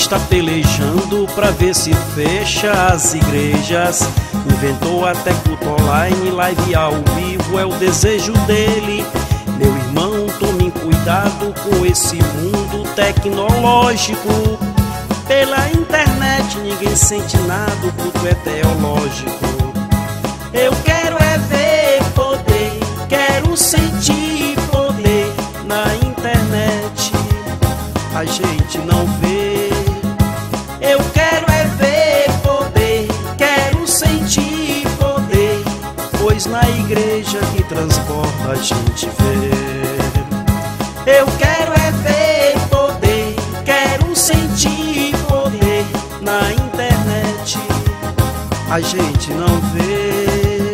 está pelejando pra ver se fecha as igrejas. Inventou até culto online, live ao vivo é o desejo dele. Meu irmão, tome cuidado com esse mundo tecnológico. Pela internet ninguém sente nada, o culto é teológico. Eu quero é ver poder, quero sentir poder na internet. A gente não vê. Eu quero é ver poder, quero sentir poder, pois na igreja que transborda a gente vê. Eu quero é ver poder, quero sentir poder na internet. A gente não vê.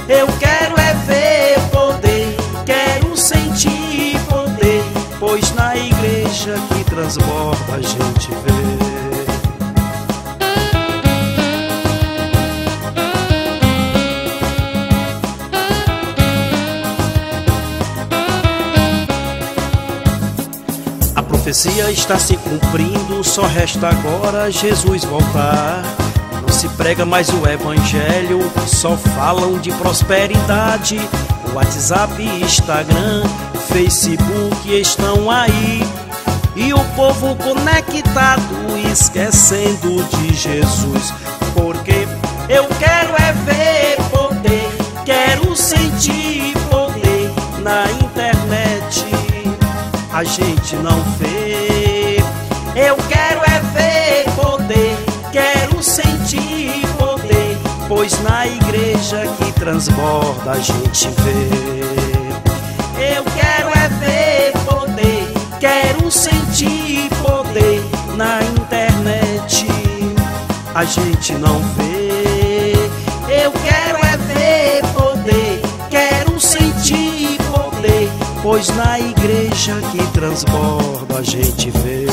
Eu quero é ver poder, quero sentir poder, pois na igreja que transborda a gente vê. A profecia está se cumprindo, só resta agora Jesus voltar. Não se prega mais o evangelho, só falam de prosperidade. O WhatsApp, Instagram, Facebook estão aí, e o povo conectado esquecendo de Jesus. Porque eu quero é ver poder, quero sentir poder na internet. A gente não vê. Eu quero é ver poder, quero sentir poder, pois na igreja que transborda a gente vê. Eu quero é ver poder, quero sentir poder na internet. A gente não vê. Eu quero é ver poder, quero sentir poder, pois na igreja que transborda a gente vê.